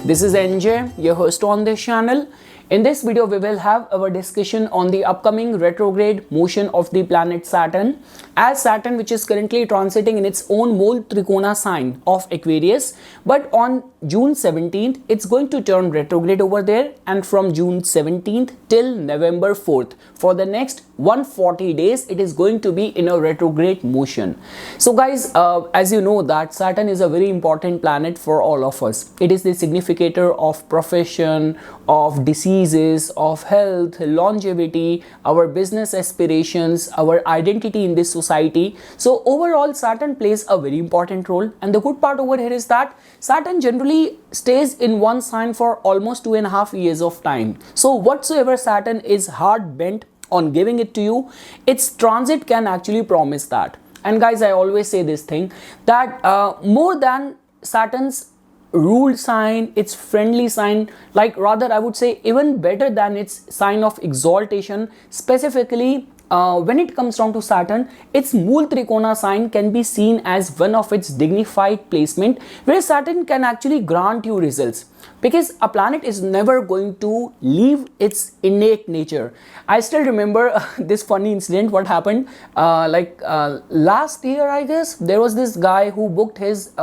This is NJ, your host on this channel. In this video, we will have our discussion on the upcoming retrograde motion of the planet Saturn. As Saturn, which is currently transiting in its own mole trikona sign of Aquarius, but on June 17th, it's going to turn retrograde over there, and from June 17th till November 4th, for the next 140 days, it is going to be in a retrograde motion. So guys, as you know that Saturn is a very important planet for all of us. It is the significator of profession, of diseases, of health, longevity, our business aspirations, our identity in this society. So overall, Saturn plays a very important role, and the good part over here is that Saturn generally stays in one sign for almost 2.5 years of time. So whatsoever Saturn is hard bent on giving it to you, its transit can actually promise that. And guys, I always say this thing that more than Saturn's ruled sign, its friendly sign, like rather I would say even better than its sign of exaltation, specifically when it comes down to Saturn, its Mool Trikona sign can be seen as one of its dignified placement, where Saturn can actually grant you results, because a planet is never going to leave its innate nature. I still remember this funny incident what happened last year, I guess. There was this guy who booked his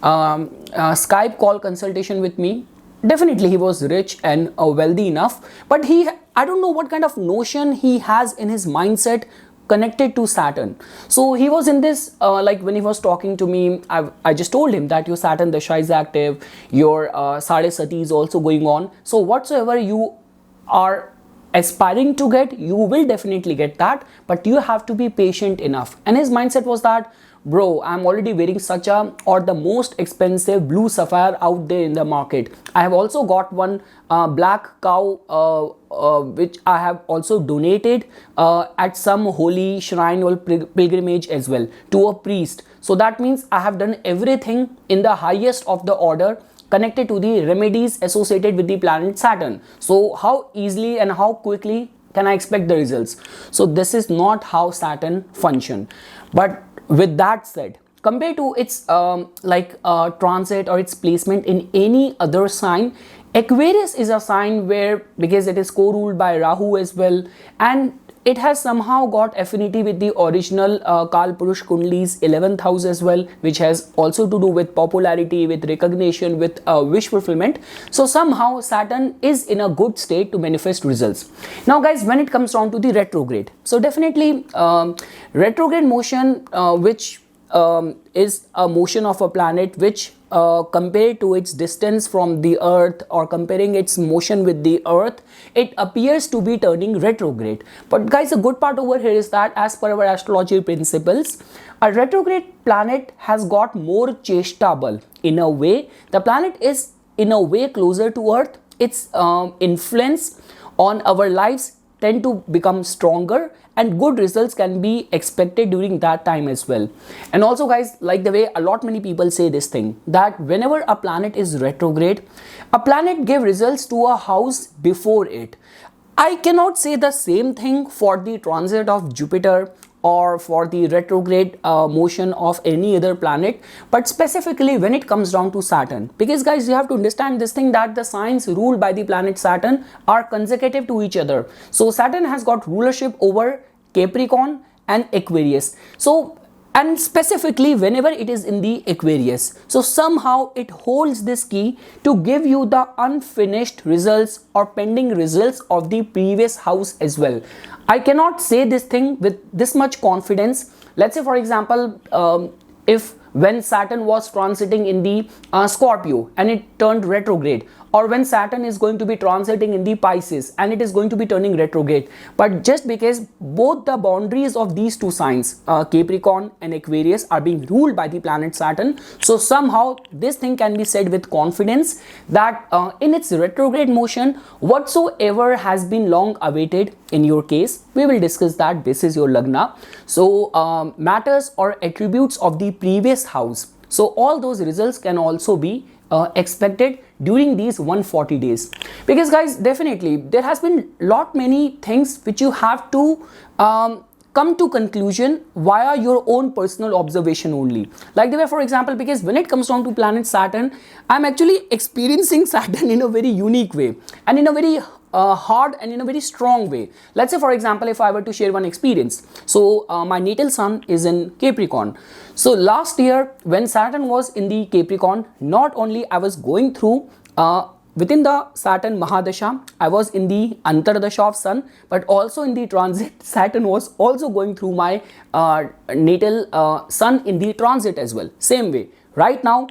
Skype call consultation with me. Definitely he was rich and wealthy enough, but I don't know what kind of notion he has in his mindset connected to Saturn. So he was in this when he was talking to me, I just told him that your Saturn Dasha is active, your Sade Sati is also going on. So whatsoever you are aspiring to get, you will definitely get that, but you have to be patient enough. And his mindset was that, bro, I'm already wearing such a or the most expensive blue sapphire out there in the market. I have also got one black cow which I have also donated at some holy shrine or pilgrimage as well to a priest. So that means I have done everything in the highest of the order connected to the remedies associated with the planet Saturn. So how easily and how quickly can I expect the results? So this is not how Saturn function. But with that said, compared to its transit or its placement in any other sign, Aquarius is a sign where, because it is co-ruled by Rahu as well, and it has somehow got affinity with the original Kal Purush Kundli's 11th house as well, which has also to do with popularity, with recognition, with wish fulfillment. So somehow Saturn is in a good state to manifest results. Now guys, when it comes down to the retrograde, so definitely retrograde motion which is a motion of a planet which compared to its distance from the earth, or comparing its motion with the earth, it appears to be turning retrograde. But guys, the good part over here is that as per our astrology principles, a retrograde planet has got more cheshta bal. In a way, the planet is in a way closer to earth. Its influence on our lives tend to become stronger, and good results can be expected during that time as well. And also guys, like the way a lot many people say this thing, that whenever a planet is retrograde, a planet give results to a house before it. I cannot say the same thing for the transit of Jupiter or for the retrograde motion of any other planet, but specifically when it comes down to Saturn, because guys, you have to understand this thing that the signs ruled by the planet Saturn are consecutive to each other. So Saturn has got rulership over Capricorn and Aquarius. So, and specifically whenever it is in the Aquarius, so somehow it holds this key to give you the unfinished results or pending results of the previous house as well. I cannot say this thing with this much confidence. Let's say for example, if when Saturn was transiting in the Scorpio and it turned retrograde, or when Saturn is going to be transiting in the Pisces and it is going to be turning retrograde, but just because both the boundaries of these two signs, Capricorn and Aquarius, are being ruled by the planet Saturn, so somehow this thing can be said with confidence that in its retrograde motion, whatsoever has been long awaited, in your case, we will discuss that this is your Lagna, so matters or attributes of the previous house, so all those results can also be expected during these 140 days. Because guys, definitely there has been lot many things which you have to come to conclusion via your own personal observation only. Like the way, for example, because when it comes down to planet Saturn, I'm actually experiencing Saturn in a very unique way and in a very hard and in a very strong way. Let's say, for example, if I were to share one experience. So my natal sun is in Capricorn. So last year when Saturn was in the Capricorn, not only I was going through within the Saturn Mahadasha, I was in the Antardasha of Sun, but also in the transit, Saturn was also going through my natal Sun in the transit as well. Same way, right now,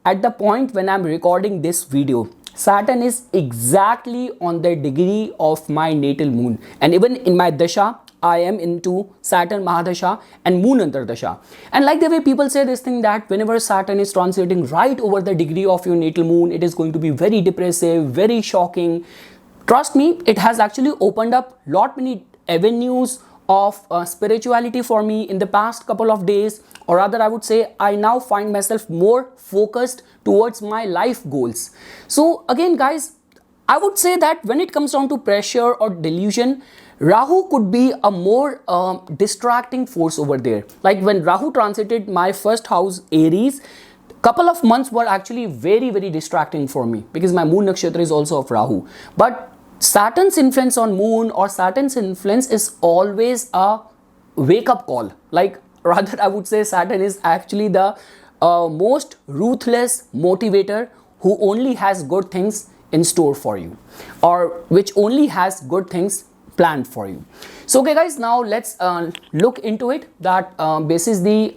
at the point when I'm recording this video, Saturn is exactly on the degree of my natal moon. And even in my Dasha, I am into Saturn Mahadasha and Moon Antardasha. And like the way people say this thing that whenever Saturn is transiting right over the degree of your natal moon, it is going to be very depressive, very shocking. Trust me, it has actually opened up lot many avenues of spirituality for me in the past couple of days, or rather I would say I now find myself more focused towards my life goals. So again guys, I would say that when it comes down to pressure or delusion, Rahu could be a more distracting force over there. Like when Rahu transited my first house Aries, couple of months were actually very distracting for me because my moon nakshatra is also of Rahu. But Saturn's influence on moon or Saturn's influence is always a wake-up call. Like rather I would say Saturn is actually the most ruthless motivator who only has good things in store for you, or which only has good things planned for you. So okay guys, now let's look into it that basis the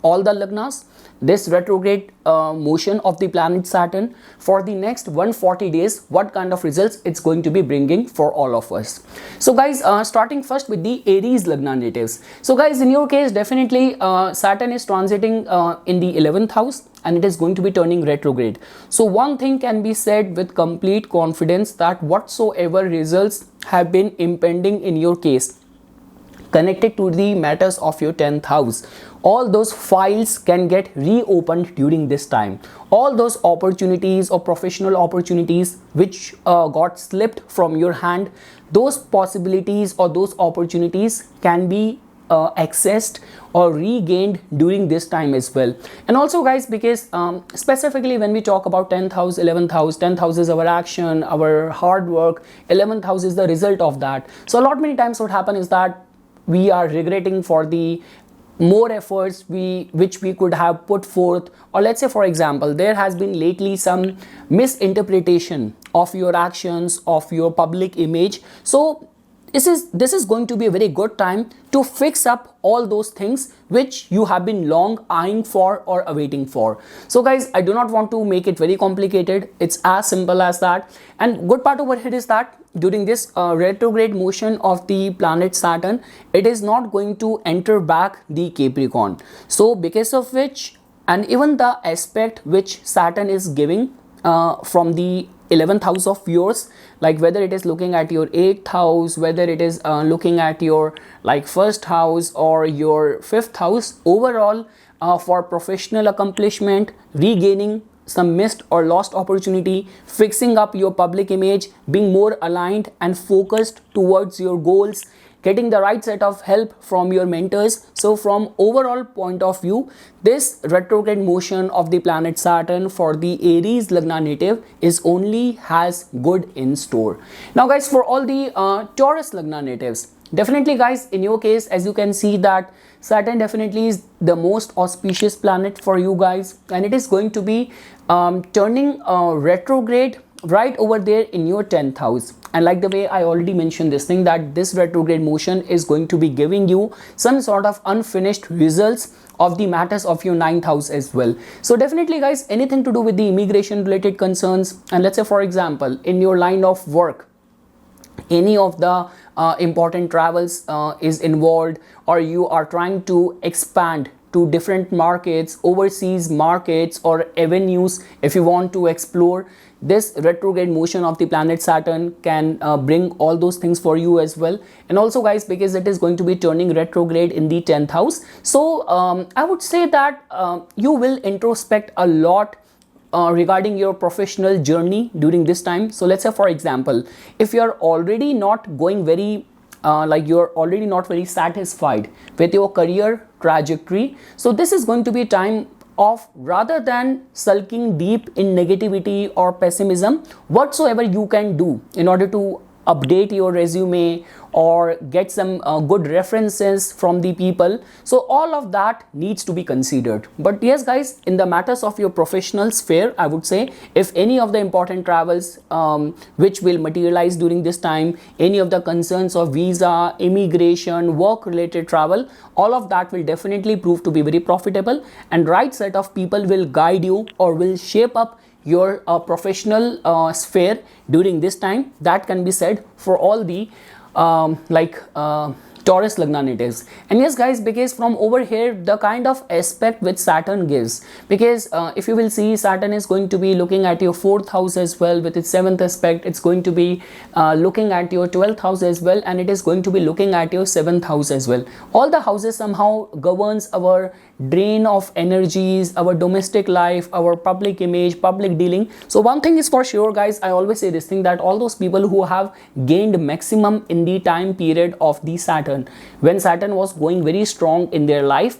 all the lagnas, this retrograde motion of the planet Saturn for the next 140 days, what kind of results it's going to be bringing for all of us. So guys, starting first with the Aries lagna natives. So guys, in your case, definitely Saturn is transiting in the 11th house and it is going to be turning retrograde. So one thing can be said with complete confidence that whatsoever results have been impending in your case connected to the matters of your 10th house, all those files can get reopened during this time. All those opportunities or professional opportunities which got slipped from your hand, those possibilities or those opportunities can be accessed or regained during this time as well. And also guys, because specifically when we talk about 10th house, 11th house, 10th house is our action, our hard work, 11th house is the result of that. So a lot many times what happens is that we are regretting for the more efforts which we could have put forth, or let's say for example there has been lately some misinterpretation of your actions, of your public image. So this is going to be a very good time to fix up all those things which you have been long eyeing for or awaiting for. So guys, I do not want to make it very complicated. It's as simple as that. And good part over here is that during this retrograde motion of the planet Saturn, it is not going to enter back the Capricorn. So because of which, and even the aspect which Saturn is giving from the 11th house of yours, like whether it is looking at your 8th house, whether it is looking at your like 1st house or your 5th house, overall for professional accomplishment, regaining some missed or lost opportunity, fixing up your public image, being more aligned and focused towards your goals, getting the right set of help from your mentors. So from overall point of view, this retrograde motion of the planet Saturn for the Aries lagna native is only has good in store. Now guys, for all the Taurus lagna natives, definitely guys, in your case, as you can see that Saturn definitely is the most auspicious planet for you guys, and it is going to be turning retrograde right over there in your 10th house. And like the way I already mentioned this thing that this retrograde motion is going to be giving you some sort of unfinished results of the matters of your 9th house as well. So definitely guys, anything to do with the immigration related concerns, and let's say for example in your line of work, any of the important travels is involved, or you are trying to expand to different markets, overseas markets or avenues if you want to explore, this retrograde motion of the planet Saturn can bring all those things for you as well. And also guys, because it is going to be turning retrograde in the 10th house, so I would say that you will introspect a lot regarding your professional journey during this time. So let's say for example, if you are already not going very like you're already not very satisfied with your career trajectory. So this is going to be a time of, rather than sulking deep in negativity or pessimism, whatsoever you can do in order to update your resume or get some good references from the people. So all of that needs to be considered. But yes guys, in the matters of your professional sphere, I would say if any of the important travels which will materialize during this time, any of the concerns of visa, immigration, work related travel, all of that will definitely prove to be very profitable, and right set of people will guide you or will shape up your professional sphere during this time. That can be said for all the Taurus Lagna natives. And yes guys, because from over here the kind of aspect which Saturn gives, because if you will see, Saturn is going to be looking at your 4th house as well with its 7th aspect. It's going to be looking at your 12th house as well, and it is going to be looking at your 7th house as well. All the houses somehow governs our drain of energies, our domestic life, our public image, public dealing. So one thing is for sure guys, I always say this thing, that all those people who have gained maximum in the time period of the Saturn, when Saturn was going very strong in their life,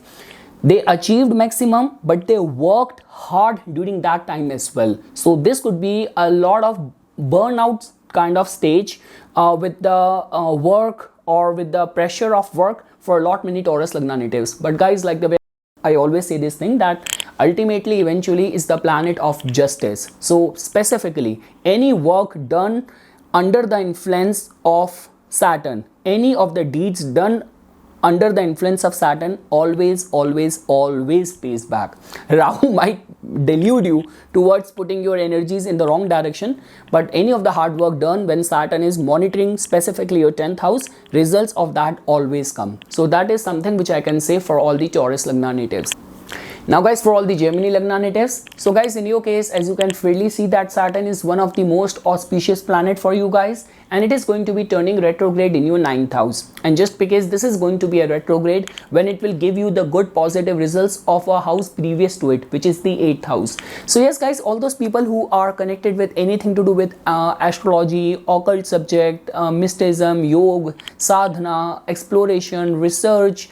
they achieved maximum, but they worked hard during that time as well. So this could be a lot of burnout kind of stage with the work or with the pressure of work for a lot many Taurus Lagna natives. But guys, like the way I always say this thing, that ultimately eventually is the planet of justice. So specifically any work done under the influence of Saturn, any of the deeds done under the influence of Saturn always pays back. Rahu might delude you towards putting your energies in the wrong direction, but any of the hard work done when Saturn is monitoring specifically your 10th house, results of that always come. So that is something which I can say for all the Taurus Lagna natives. Now guys, for all the Gemini Lagna natives, so guys, in your case, as you can freely see that Saturn is one of the most auspicious planet for you guys, and it is going to be turning retrograde in your 9th house. And just because this is going to be a retrograde, when it will give you the good positive results of a house previous to it, which is the 8th house. So yes guys, all those people who are connected with anything to do with astrology, occult subject, mysticism, yoga, sadhana, exploration, research,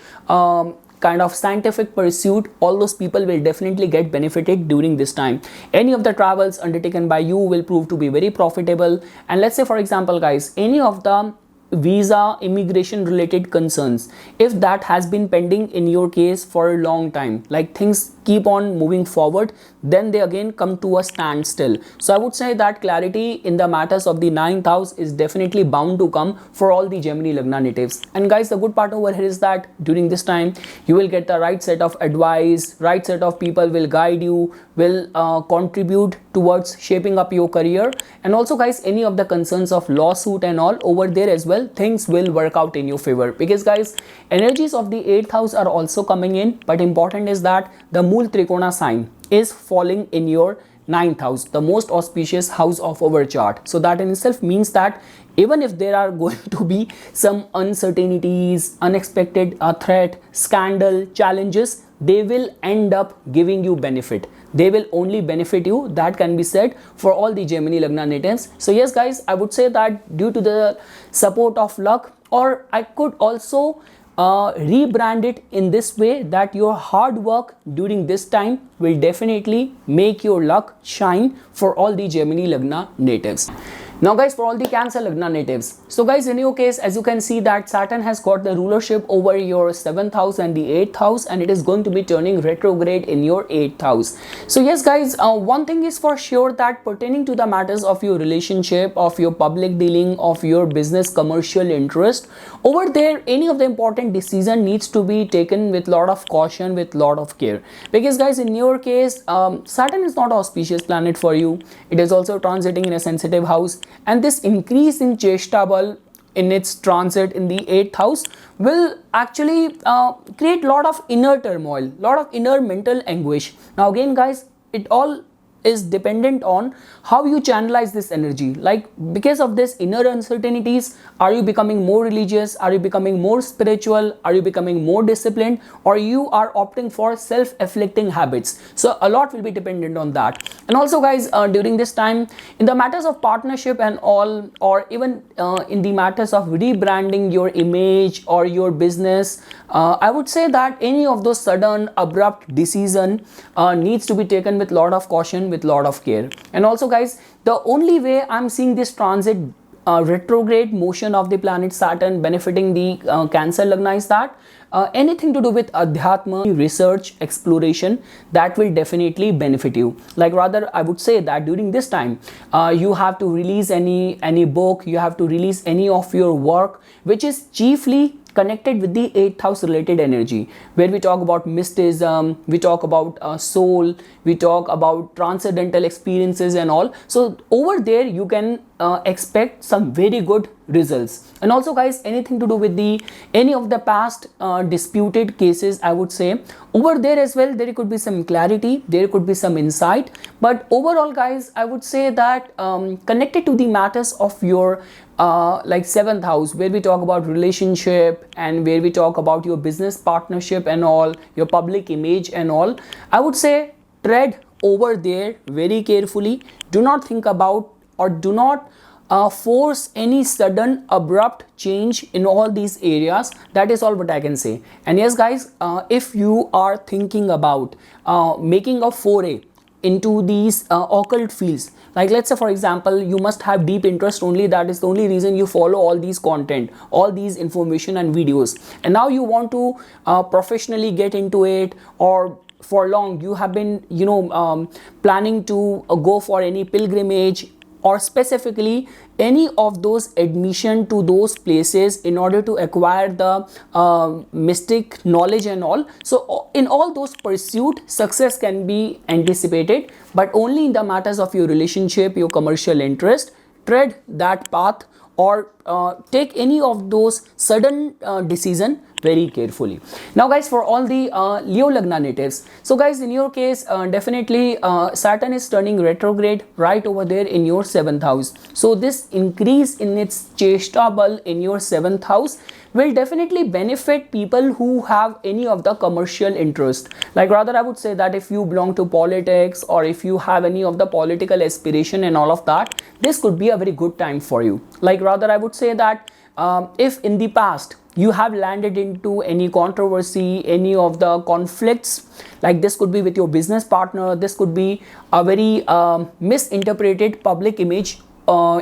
kind of scientific pursuit, all those people will definitely get benefited during this time. Any of the travels undertaken by you will prove to be very profitable. And let's say for example guys, any of the visa, immigration related concerns, if that has been pending in your case for a long time, like things keep on moving forward, then they again come to a standstill. So I would say that clarity in the matters of the 9th house is definitely bound to come for all the Gemini Lagna natives. And guys, the good part over here is that during this time you will get the right set of advice, right set of people will guide you, will contribute towards shaping up your career. And also guys, any of the concerns of lawsuit and all over there as well, things will work out in your favor, because guys, energies of the 8th house are also coming in. But important is that the Mool Trikona sign is falling in your 9th house, the most auspicious house of our chart. So that in itself means that even if there are going to be some uncertainties, unexpected threat, scandal, challenges, they will end up giving you benefit. They will only benefit you. That can be said for all the Gemini Lagna natives. So yes guys, I would say that due to the support of luck, or I could also rebrand it in this way, that your hard work during this time will definitely make your luck shine for all the Gemini Lagna natives. Now guys, for all the Cancer Lagna natives, so guys, in your case, as you can see that Saturn has got the rulership over your 7th house and the 8th house, and it is going to be turning retrograde in your 8th house. So yes guys, one thing is for sure, that pertaining to the matters of your relationship, of your public dealing, of your business commercial interest, over there any of the important decision needs to be taken with lot of caution, with lot of care. Because guys, in your case, Saturn is not an auspicious planet for you. It is also transiting in a sensitive house, and this increase in Cheshta bal in its transit in the 8th house will actually create lot of inner turmoil, lot of inner mental anguish. Now again guys, it all is dependent on how you channelize this energy. Like because of this inner uncertainties, are you becoming more religious, are you becoming more spiritual, are you becoming more disciplined, or you are opting for self-afflicting habits. So a lot will be dependent on that. And also guys, during this time, in the matters of partnership and all, or even in the matters of rebranding your image or your business, I would say that any of those sudden abrupt decision needs to be taken with lot of caution, with lot of care. And also guys, the only way I'm seeing this transit retrograde motion of the planet Saturn benefiting the Cancer Lagna is that anything to do with adhyatma, research, exploration, that will definitely benefit you. Like rather I would say that during this time you have to release any book, you have to release any of your work which is chiefly connected with the 8th house related energy, where we talk about mysticism, we talk about soul, we talk about transcendental experiences and all. So over there you can expect some very good results. And also guys, anything to do with the any of the past disputed cases, I would say over there as well there could be some clarity, there could be some insight. But overall guys, I would say that connected to the matters of your like 7th house, where we talk about relationship and where we talk about your business partnership and all, your public image and all, I would say tread over there very carefully. Do not think about or do not force any sudden abrupt change in all these areas. That is all what I can say. And yes guys, if you are thinking about making a foray into these occult fields, like let's say for example you must have deep interest only, that is the only reason you follow all these content, all these information and videos, and now you want to professionally get into it, or for long you have been planning to go for any pilgrimage or specifically any of those admission to those places in order to acquire the mystic knowledge and all. So in all those pursuit, success can be anticipated, but only in the matters of your relationship, your commercial interest. Tread that path or take any of those sudden decision very carefully. Now guys, for all the Leo Lagna natives, so guys in your case definitely Saturn is turning retrograde right over there in your 7th house. So this increase in its cheshta bal in your 7th house will definitely benefit people who have any of the commercial interest. Like rather I would say that if you belong to politics or if you have any of the political aspiration and all of that, this could be a very good time for you. Like rather I would say that if in the past you have landed into any controversy, any of the conflicts, like this could be with your business partner, this could be a very misinterpreted public image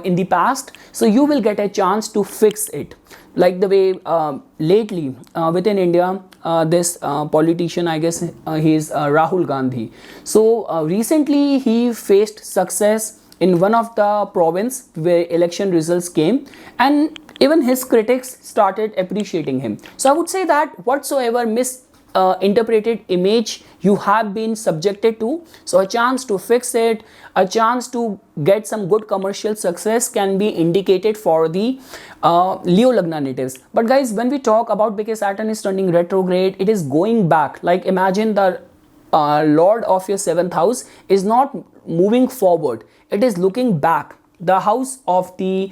in the past, so you will get a chance to fix it. Like the way lately within India, this politician, I guess he is Rahul Gandhi. So recently he faced success in one of the province where election results came, and even his critics started appreciating him. So I would say that whatsoever misinterpreted image you have been subjected to, so a chance to fix it, a chance to get some good commercial success can be indicated for the Leo Lagna natives. But guys, when we talk about, because Saturn is turning retrograde, it is going back. Like imagine the Lord of your 7th house is not moving forward, it is looking back. The house of the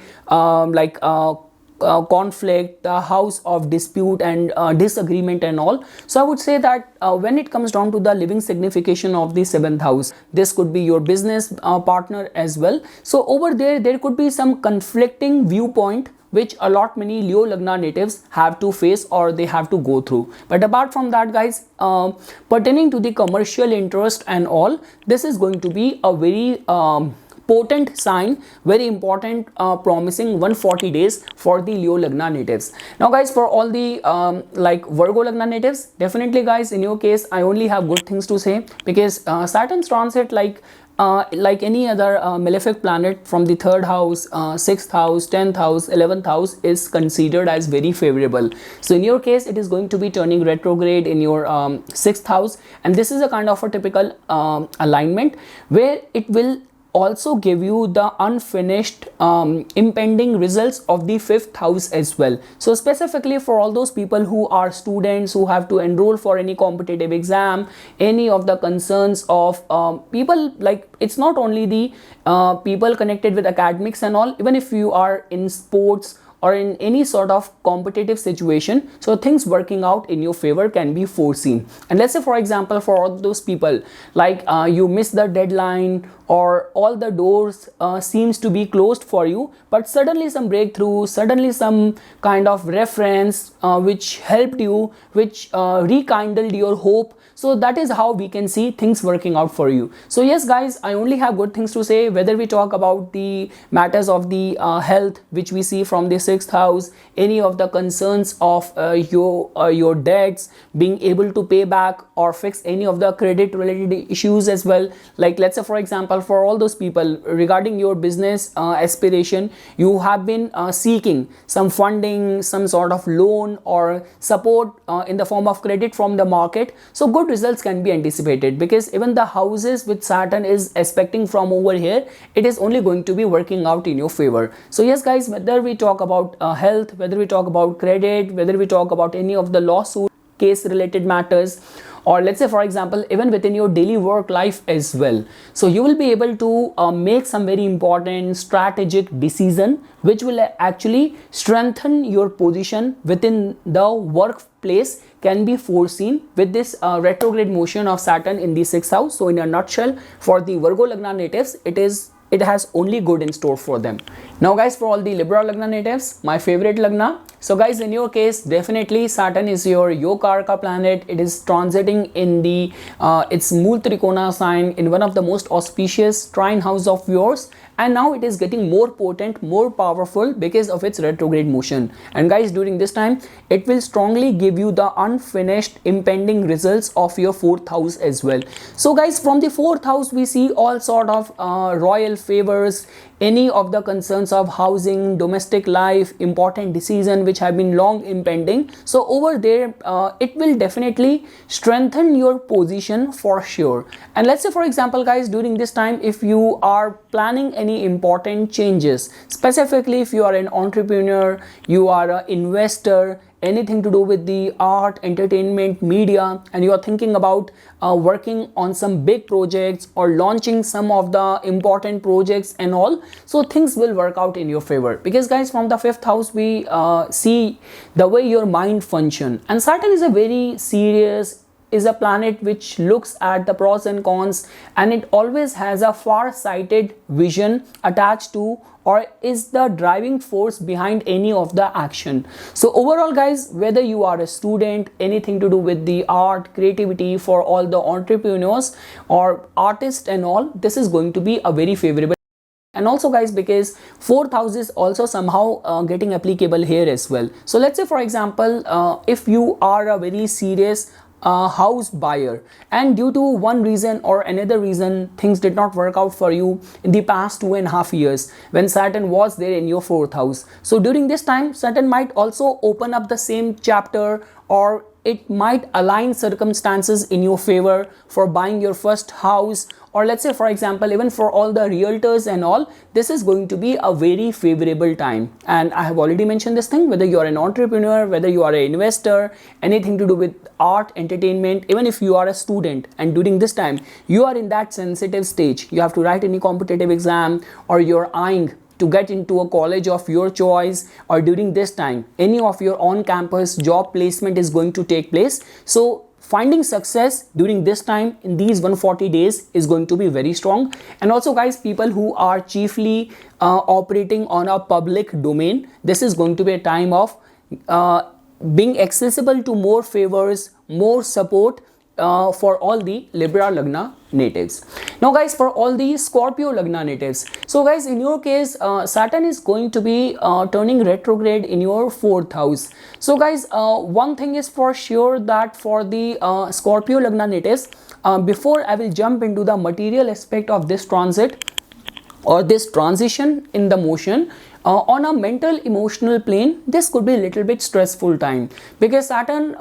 conflict, the house of dispute and disagreement and all. So I would say that when it comes down to the living signification of the 7th house, this could be your business partner as well. So over there could be some conflicting viewpoint which a lot many Leo Lagna natives have to face or they have to go through. But apart from that guys, pertaining to the commercial interest and all, this is going to be a very potent sign, very important, promising 140 days for the Leo Lagna natives. Now guys, for all the like Virgo Lagna natives, definitely guys in your case I only have good things to say, because Saturn's transit like any other malefic planet from the 3rd house, 6th house, 10th house, 11th house is considered as very favorable. So in your case it is going to be turning retrograde in your 6th house, and this is a kind of a typical alignment where it will also give you the unfinished impending results of the 5th house as well. So specifically for all those people who are students, who have to enroll for any competitive exam, any of the concerns of people, like it's not only the people connected with academics and all, even if you are in sports or in any sort of competitive situation, so things working out in your favor can be foreseen. And let's say for example, for all those people, like you miss the deadline, or all the doors seems to be closed for you, but suddenly some breakthrough, suddenly some kind of reference which helped you, which rekindled your hope. So that is how we can see things working out for you. So yes guys, I only have good things to say, whether we talk about the matters of the health, which we see from the 6th house, any of the concerns of your debts, being able to pay back or fix any of the credit related issues as well. Like let's say for example, for all those people regarding your business aspiration, you have been seeking some funding, some sort of loan or support in the form of credit from the market. So good results can be anticipated, because even the houses which Saturn is expecting from over here, it is only going to be working out in your favor. So yes guys, whether we talk about health, whether we talk about credit, whether we talk about any of the lawsuit case related matters, or let's say for example even within your daily work life as well, so you will be able to make some very important strategic decision which will actually strengthen your position within the workplace, can be foreseen with this retrograde motion of Saturn in the 6th house. So in a nutshell, for the Virgo Lagna natives, it has only good in store for them. Now guys, for all the Libra Lagna natives, my favorite Lagna. So guys, in your case, definitely Saturn is your Yokarka planet. It is transiting in the its Mool Trikona sign, in one of the most auspicious trine house of yours, and now it is getting more potent, more powerful because of its retrograde motion. And guys, during this time it will strongly give you the unfinished impending results of your 4th house as well. So guys, from the 4th house we see all sort of royal favors, any of the concerns of housing, domestic life, important decision which have been long impending. So over there it will definitely strengthen your position for sure. And let's say for example guys, during this time if you are planning any important changes, specifically if you are an entrepreneur, you are an investor, anything to do with the art, entertainment, media, and you are thinking about working on some big projects or launching some of the important projects and all, so things will work out in your favor. Because guys, from the 5th house we see the way your mind function, and Saturn is a very serious, is a planet which looks at the pros and cons, and it always has a far-sighted vision attached to, or is the driving force behind any of the action. So overall guys, whether you are a student, anything to do with the art, creativity, for all the entrepreneurs or artists and all, this is going to be a very favorable. And also guys, because 4th house is also somehow getting applicable here as well. So let's say for example, if you are a very serious house buyer, and due to one reason or another reason things did not work out for you in the past 2.5 years when Saturn was there in your 4th house. So during this time Saturn might also open up the same chapter, or it might align circumstances in your favor for buying your first house, or let's say for example even for all the realtors and all, this is going to be a very favorable time. And I have already mentioned this thing, whether you are an entrepreneur, whether you are an investor, anything to do with art, entertainment, even if you are a student, and during this time you are in that sensitive stage, you have to write any competitive exam, or you're eyeing to get into a college of your choice, or during this time any of your on-campus job placement is going to take place. So finding success during this time in these 140 days is going to be very strong. And also guys, people who are chiefly operating on a public domain, this is going to be a time of being accessible to more favors, more support for all the Libra Lagna natives. Now guys, for all the Scorpio Lagna natives, so guys, in your case Saturn is going to be turning retrograde in your 4th house. So guys, one thing is for sure, that for the Scorpio Lagna natives, before I will jump into the material aspect of this transit or this transition in the motion, on a mental emotional plane, this could be a little bit stressful time, because Saturn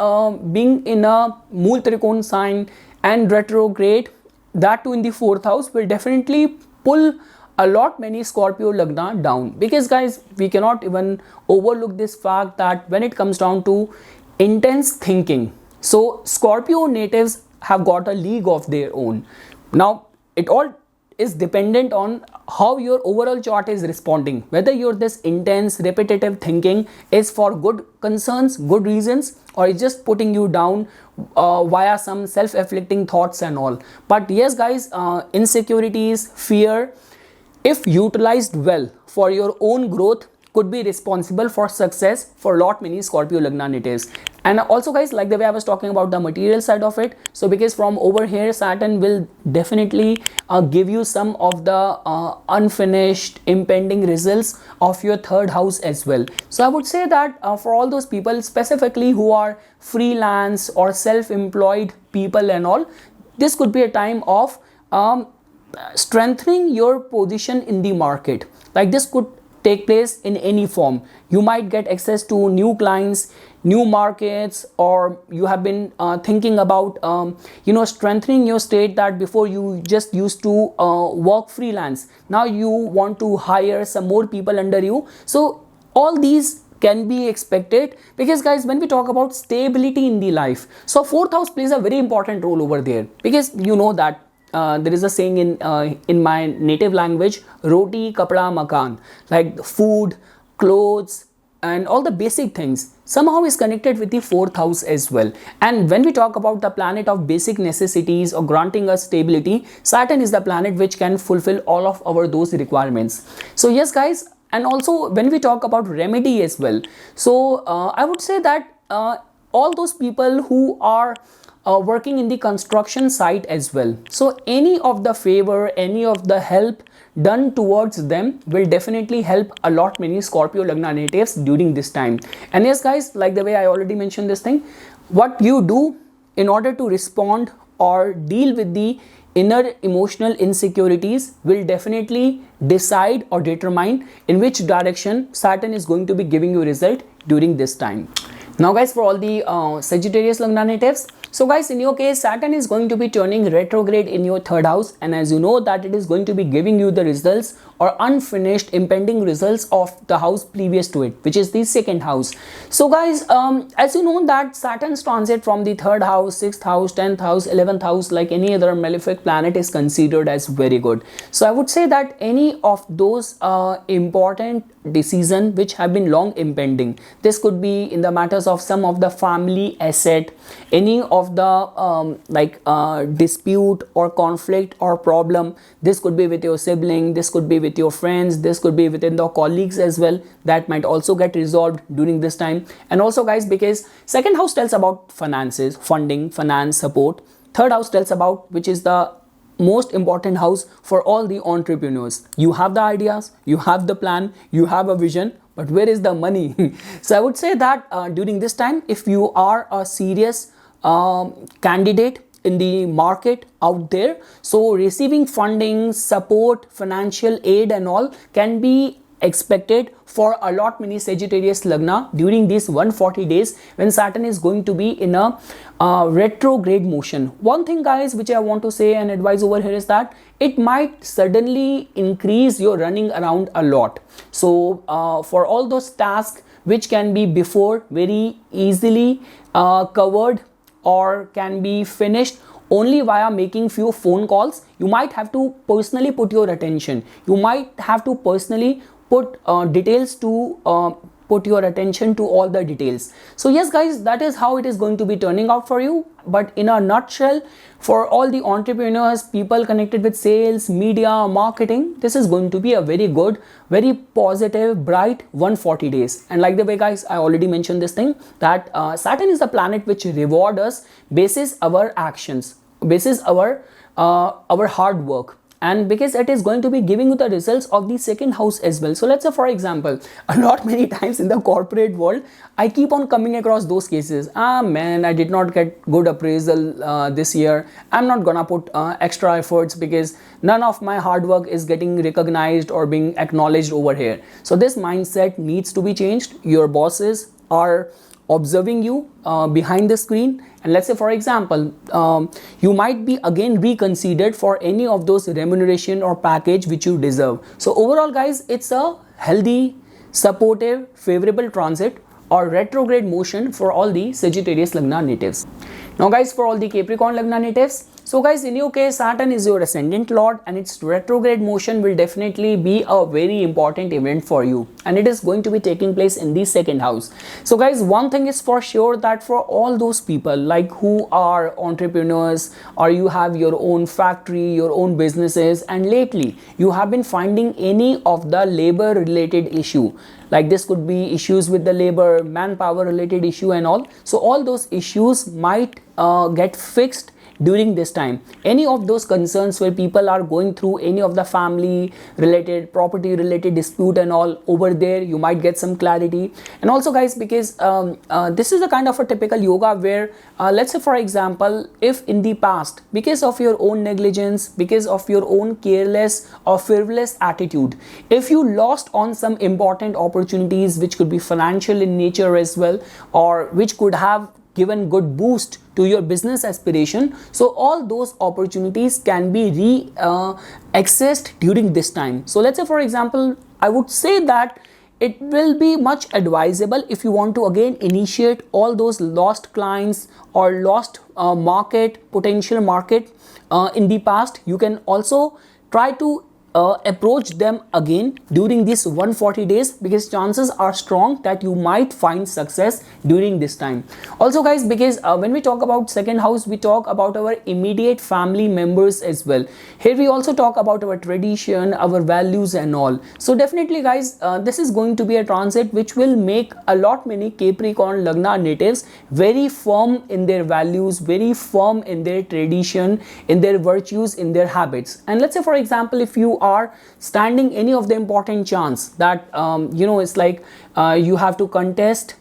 being in a Mool Trikona sign and retrograde, that too in the 4th house, will definitely pull a lot many Scorpio Lagna down. Because guys, we cannot even overlook this fact that when it comes down to intense thinking, so Scorpio natives have got a league of their own. Now it all is dependent on how your overall chart is responding, whether your this intense repetitive thinking is for good concerns, good reasons, or it's just putting you down via some self-afflicting thoughts and all. But yes guys, insecurities, fear, if utilized well for your own growth, could be responsible for success for lot many Scorpio Lagna natives. And also guys, like the way I was talking about the material side of it, so because from over here Saturn will definitely give you some of the unfinished impending results of your third house as well. So I would say that for all those people specifically who are freelance or self-employed people and all, this could be a time of strengthening your position in the market. Like this could take place in any form. You might get access to new clients, new markets, or you have been thinking about strengthening your state, that before you just used to work freelance, now you want to hire some more people under you. So all these can be expected, because guys, when we talk about stability in the life, so fourth house plays a very important role over there. Because you know that there is a saying in my native language, roti kapda makan, like food, clothes, and all the basic things somehow is connected with the fourth house as well. And when we talk about the planet of basic necessities or granting us stability, Saturn is the planet which can fulfill all of our those requirements. So yes guys, and also when we talk about remedy as well, so I would say that all those people who are working in the construction site as well, so any of the favor, any of the help done towards them will definitely help a lot many Scorpio Lagna natives during this time. And yes guys, like the way I already mentioned this thing, what you do in order to respond or deal with the inner emotional insecurities will definitely decide or determine in which direction Saturn is going to be giving you result during this time. Now guys, for all the Sagittarius Lagna natives, so guys, in your case, Saturn is going to be turning retrograde in your third house, and as you know that it is going to be giving you the results or unfinished impending results of the house previous to it, which is the second house. So guys, as you know that Saturn's transit from the third house, sixth house, 10th house, 11th house, like any other malefic planet, is considered as very good. So I would say that any of those important decisions which have been long impending, this could be in the matters of some of the family asset, any of the dispute or conflict or problem. This could be with your sibling, this could be with your friends, this could be within the colleagues as well, that might also get resolved during this time. And also guys, because second house tells about finances, funding, finance, support. Third house tells about, which is the most important house for all the entrepreneurs. You have the ideas, you have the plan, you have a vision, but where is the money? So I would say that during this time, if you are a serious candidate in the market out there, so receiving funding, support, financial aid and all can be expected for a lot many Sagittarius Lagna during these 140 days when Saturn is going to be in a retrograde motion. One thing guys which I want to say and advise over here is that it might suddenly increase your running around a lot. So for all those tasks which can be before very easily covered or can be finished only via making few phone calls, you might have to personally put your attention. You might have to personally put details to put your attention to all the details. So yes guys, that is how it is going to be turning out for you. But in a nutshell, for all the entrepreneurs, people connected with sales, media, marketing, this is going to be a very good, very positive, bright 140 days. And like the way guys, I already mentioned this thing, that Saturn is the planet which reward us basis our actions, basis our hard work. And because it is going to be giving you the results of the second house as well. So let's say for example, a lot many times in the corporate world, I keep on coming across those cases. Man, I did not get good appraisal this year. I'm not gonna put extra efforts because none of my hard work is getting recognized or being acknowledged over here. So this mindset needs to be changed. Your bosses are observing you behind the screen, and let's say for example you might be again reconsidered for any of those remuneration or package which you deserve. So overall guys, it's a healthy, supportive, favorable transit or retrograde motion for all the Sagittarius Lagna natives. Now guys, for all the Capricorn Lagna natives, so guys, in your case, Saturn is your ascendant lord and its retrograde motion will definitely be a very important event for you, and it is going to be taking place in the second house. So guys, one thing is for sure, that for all those people like who are entrepreneurs, or you have your own factory, your own businesses, and lately you have been finding any of the labor related issue, like this could be issues with the labor, manpower related issue and all. So all those issues might get fixed during this time. Any of those concerns where people are going through any of the family related, property related dispute and all, over there you might get some clarity. And also guys, because this is a kind of a typical yoga where let's say for example, if in the past, because of your own negligence, because of your own careless or frivolous attitude, if you lost on some important opportunities which could be financial in nature as well, or which could have given good boost to your business aspiration, so all those opportunities can be accessed during this time. So let's say for example, I would say that it will be much advisable if you want to again initiate all those lost clients or lost potential market in the past. You can also try to approach them again during these 140 days, because chances are strong that you might find success during this time. Also guys, because when we talk about second house, we talk about our immediate family members as well. Here we also talk about our tradition, our values and all. So definitely guys, this is going to be a transit which will make a lot many Capricorn Lagna natives very firm in their values, very firm in their tradition, in their virtues, in their habits. And let's say for example, if you are standing any of the important chance that it's like you have to contest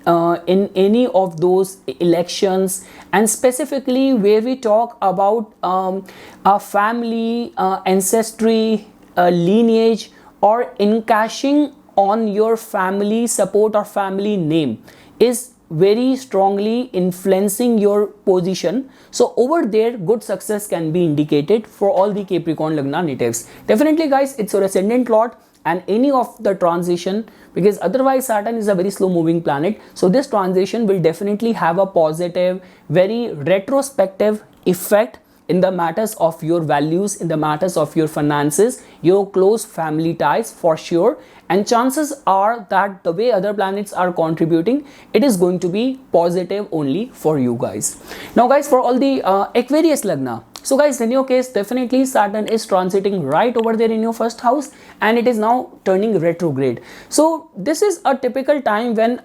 in any of those elections, and specifically where we talk about a family, ancestry, lineage, or encashing on your family support or family name is very strongly influencing your position. So over there, good success can be indicated for all the Capricorn Lagna natives. Definitely guys, it's your ascendant lord and any of the transition, because otherwise Saturn is a very slow moving planet. So this transition will definitely have a positive, very retrospective effect in the matters of your values, in the matters of your finances, your close family ties for sure. And chances are that the way other planets are contributing, it is going to be positive only for you guys. Now guys, for all the Aquarius Lagna, so guys, in your case, definitely Saturn is transiting right over there in your first house, and it is now turning retrograde. So this is a typical time when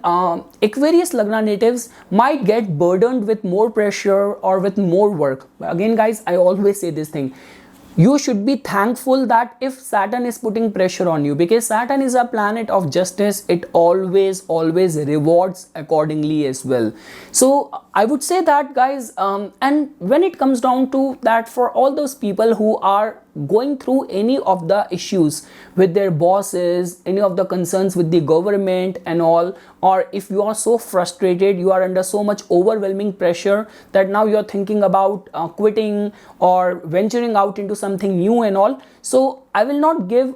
Aquarius Lagna natives might get burdened with more pressure or with more work. Again guys, I always say this thing. You should be thankful that if Saturn is putting pressure on you, because Saturn is a planet of justice. It always rewards accordingly as well. So I would say that guys, and when it comes down to that, for all those people who are going through any of the issues with their bosses, any of the concerns with the government and all, or if you are so frustrated, you are under so much overwhelming pressure that now you are thinking about quitting or venturing out into something new and all. So I will not give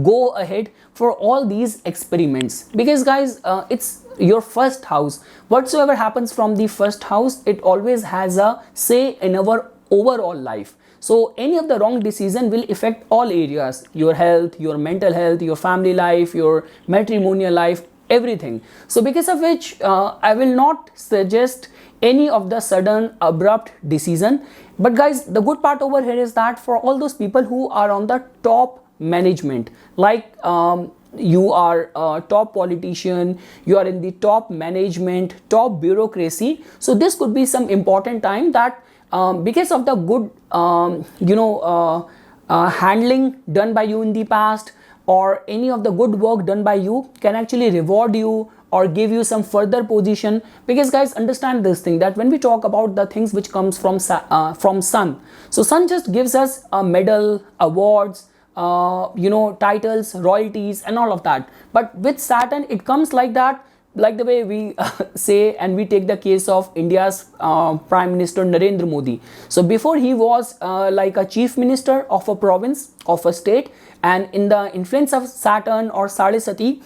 go ahead for all these experiments, because guys, it's your first house. Whatsoever happens from the first house, it always has a say in our overall life. So any of the wrong decision will affect all areas: your health, your mental health, your family life, your matrimonial life, everything. So because of which I will not suggest any of the sudden abrupt decision. But guys, the good part over here is that for all those people who are on the top management, like you are a top politician, you are in the top management, top bureaucracy, so this could be some important time that because of the good handling done by you in the past, or any of the good work done by you, can actually reward you or give you some further position. Because guys, understand this thing, that when we talk about the things which comes from sun, so sun just gives us a medal, awards, titles, royalties and all of that. But with Saturn, it comes like that like the way we say, and we take the case of India's Prime Minister Narendra Modi. So before he was like a chief minister of a province, of a state, and in the influence of Saturn or Sadisati,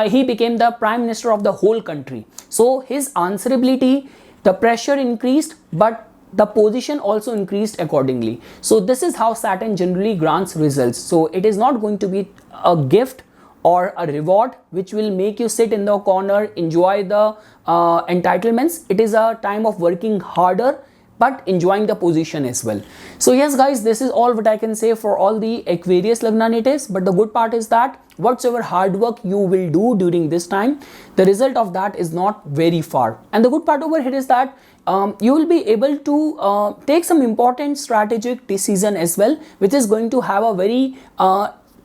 he became the Prime Minister of the whole country. So his answerability, the pressure increased, but the position also increased accordingly. So this is how Saturn generally grants results. So it is not going to be a gift or a reward which will make you sit in the corner, enjoy the entitlements. It is a time of working harder but enjoying the position as well. So yes guys, this is all what I can say for all the Aquarius Lagna natives. But the good part is that whatsoever hard work you will do during this time, the result of that is not very far. And the good part over here is that you will be able to take some important strategic decision as well, which is going to have a very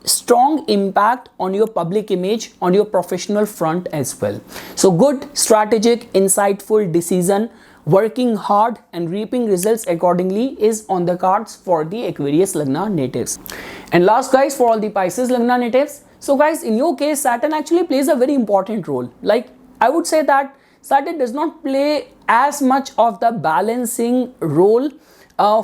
strong impact on your public image, on your professional front as well. So good, strategic, insightful decision, working hard and reaping results accordingly is on the cards for the Aquarius Lagna natives. And last guys, for all the Pisces Lagna natives, so guys, in your case, Saturn actually plays a very important role. Like I would say that Saturn does not play as much of the balancing role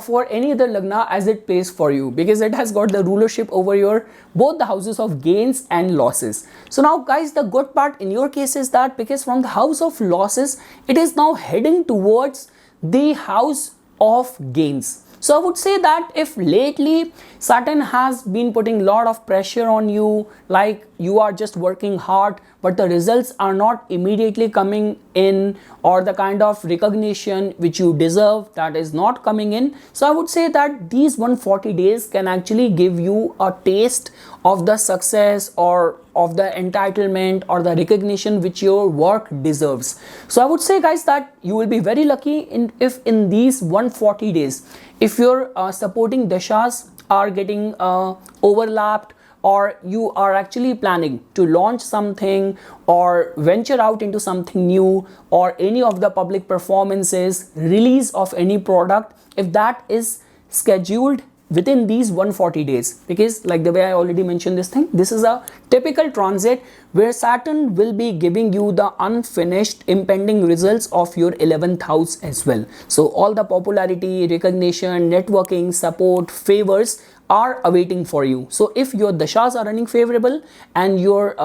for any other Lagna as it plays for you, because it has got the rulership over your both the houses of gains and losses. So now guys, the good part in your case is that because from the house of losses, it is now heading towards the house of gains. So I would say that if lately Saturn has been putting a lot of pressure on you, like you are just working hard but the results are not immediately coming in, or the kind of recognition which you deserve, that is not coming in. So I would say that these 140 days can actually give you a taste of the success or of the entitlement or the recognition which your work deserves. So I would say guys that you will be very lucky if in these 140 days, if your supporting dashas are getting overlapped, or you are actually planning to launch something or venture out into something new, or any of the public performances, release of any product, if that is scheduled within these 140 days, because like the way I already mentioned this thing, this is a typical transit where Saturn will be giving you the unfinished impending results of your 11th house as well. So all the popularity, recognition, networking, support, favors are awaiting for you. So if your dashas are running favorable and your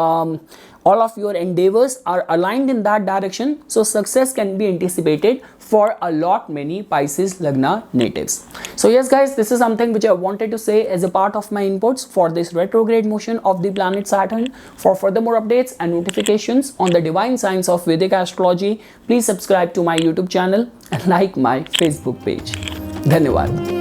all of your endeavors are aligned in that direction, so success can be anticipated for a lot many Pisces Lagna natives. So yes guys, this is something which I wanted to say as a part of my inputs for this retrograde motion of the planet Saturn. For further more updates and notifications on the divine science of Vedic astrology, please subscribe to my YouTube channel and like my Facebook page. Dhanyawad.